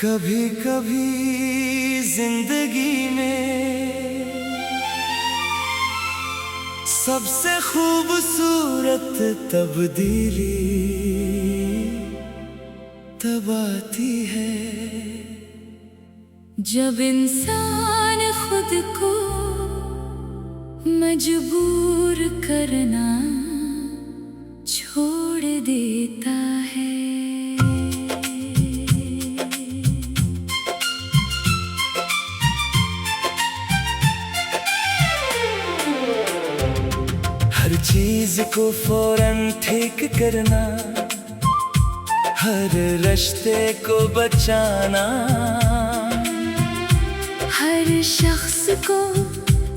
कभी कभी जिंदगी में सबसे खूबसूरत तब्दीली तब आती है जब इंसान खुद को मजबूर करना छोड़ देता है। हर चीज को फौरन ठीक करना, हर रिश्ते को बचाना, हर शख्स को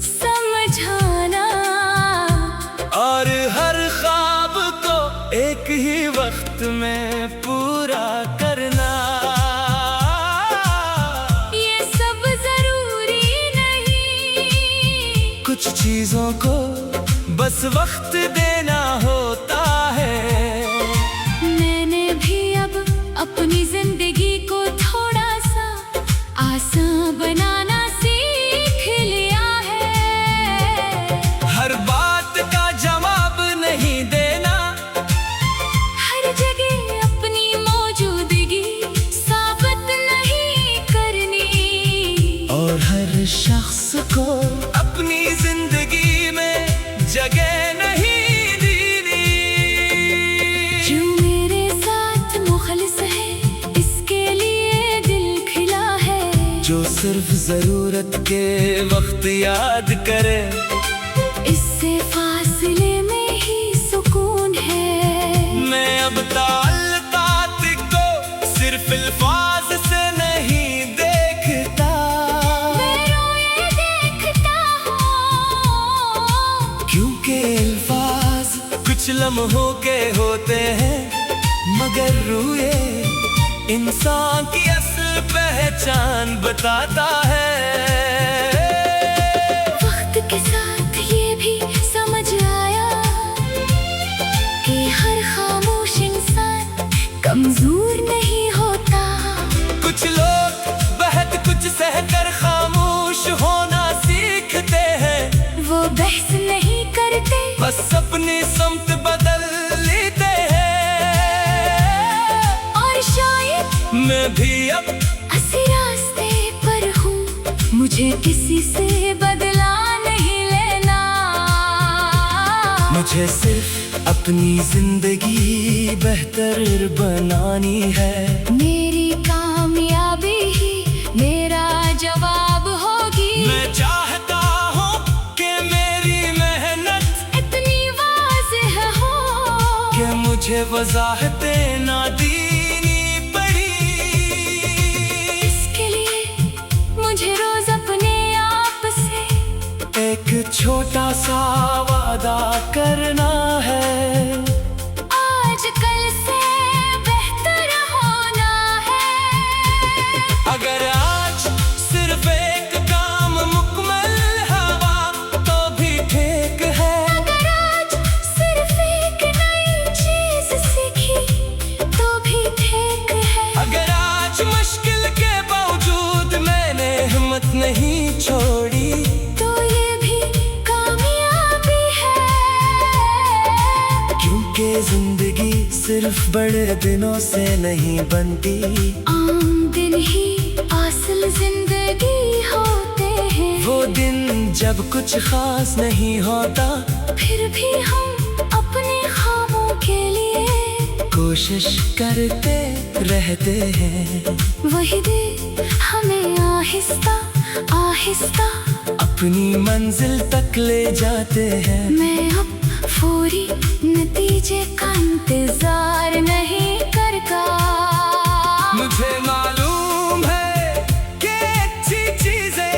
समझाना और हर ख्वाब को एक ही वक्त में पूरा करना, ये सब जरूरी नहीं। कुछ चीजों को बस वक्त देना होता है। मैंने भी अब अपनी जिंदगी को थोड़ा सा आसान बनाना सीख लिया है। हर बात का जवाब नहीं देना, हर जगह अपनी मौजूदगी साबित नहीं करनी, और हर शख्स को अपनी जिंदगी में जगह नहीं देनी। जो मेरे साथ मुखलिस है इसके लिए दिल खिला है, जो सिर्फ जरूरत के वक्त याद करे, इससे फासले में ही सुकून है। मैं अब ताल्लुकात को सिर्फ अल्फाज से नहीं देखता, मैं रोए देखता हूँ, क्योंकि अल्फाज कुछ लम्हों के होते हैं, मगर रूए इंसान की असल पहचान बताता है। वक्त के साथ ये भी समझ आया कि हर खामोश इंसान कमजोर नहीं होता। कुछ लोग बहुत कुछ सहकर खामोश होना सीखते हैं, वो बहस नहीं करते, बस अपनी समत बदल लेते हैं। और शायद मैं भी अब इसी रास्ते पर हूँ, मुझे किसी से बदला नहीं लेना। मुझे सिर्फ अपनी जिंदगी बेहतर बनानी है। मेरी कामयाबी ही मेरा जवाब होगी। मैं चाहता हूँ कि मेरी मेहनत इतनी वाज़ेह हो कि मुझे वजाहतें ना देनी पड़ी। इसके लिए मुझे रोज अपने आप से एक छोटा सा वादा करना है, आज कल से बेहतर होना है। अगर आज सिर्फ एक काम मुकम्मल हुआ तो भी ठीक है। अगर आज सिर्फ एक नई चीज सीखी तो भी ठीक है। अगर आज मुश्किल के बावजूद मैंने हिम्मत नहीं छोड़ी, तो ये भी कामयाबी है। क्योंकि जिंदगी सिर्फ बड़े दिनों से नहीं बनती, आम दिन ही असल जिंदगी होते हैं। वो दिन जब कुछ खास नहीं होता, फिर भी हम अपने ख्वाबों के लिए कोशिश करते रहते हैं। वही दिन हमें आहिस्ता आहिस्ता अपनी मंजिल तक ले जाते हैं। मैं अब फौरी नतीजे का इंतजार नहीं करता। मुझे मालूम है कि अच्छी चीजें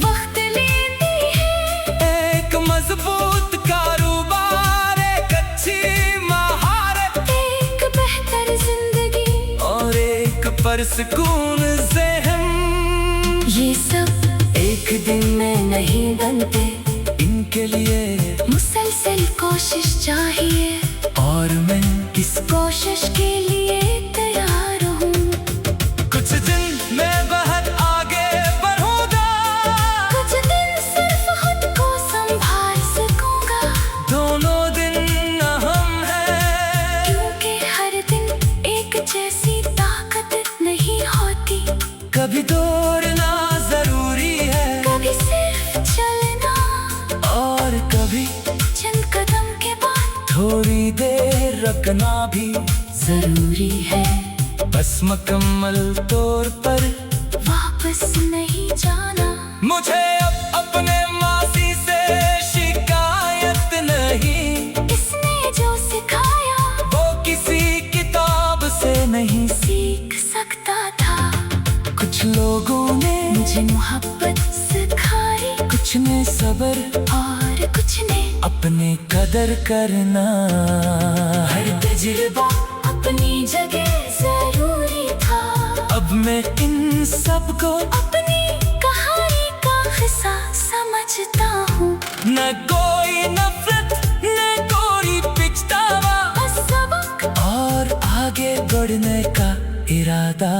वक्त लेती है, एक मजबूत कारोबार, एक अच्छी महारत, एक बेहतर जिंदगी और एक परसकून ज़हन। ये सब एक दिन में नहीं बनते, इनके लिए मुसलसल कोशिश चाहिए, और मैं इस कोशिश के लिए तैयार हूँ। कुछ दिन कभी दौड़ना जरूरी है, कभी सिर्फ चलना, और कभी चंद कदम के बाद थोड़ी देर रखना भी जरूरी है। बस मुकम्मल तौर पर वापस नहीं जाना। मुझे अब अपने मासी से शिकायत नहीं, इसने जो सिखाया वो किसी किताब से नहीं। सीख सकता था। कुछ लोगों ने मुझे मोहब्बत सिखाई, कुछ ने सब्र, और कुछ ने अपने कदर करना। हर तजुर्बा अपनी जगह जरूरी था। अब मैं इन सबको अपनी कहानी का हिस्सा समझता हूँ। न कोई नफरत, न कोई पिछतावा, बस सबक और आगे बढ़ने का इरादा।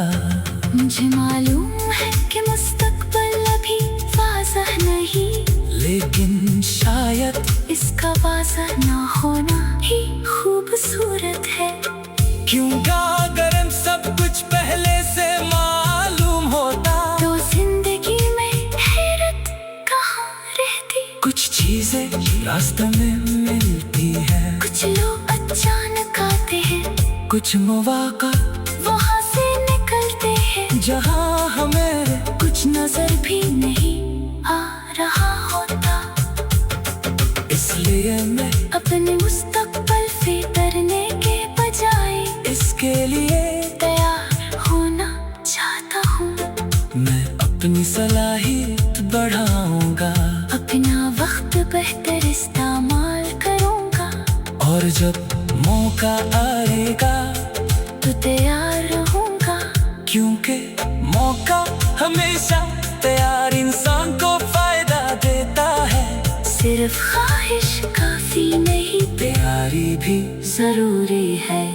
मुझे मालूम है कि मुस्तकबिल अभी वाज़ह नहीं, लेकिन शायद इसका वाज़ह ना होना ही खूबसूरत है। क्योंकि अगर हम सब कुछ पहले से मालूम होता, तो जिंदगी में हैरत कहाँ रहती। कुछ चीजें रास्ते में मिलती है, कुछ लोग अचानक आते हैं, कुछ मौका वहाँ से निकलते हैं, जहाँ हमें कुछ नजर भी नहीं आ रहा होता। इसलिए मैं अपने मुस्तकबिल से डरने के बजाय इसके लिए तैयार होना चाहता हूँ। मैं अपनी सलाहियत बढ़ाऊंगा, अपना वक्त बेहतर इस्तेमाल करूँगा, और जब मौका आएगा तो तैयार रहूँगा। क्योंकि मौका हमेशा तैयार इंसान को फायदा देता है। सिर्फ ख्वाहिश काफी नहीं, तैयारी भी जरूरी है।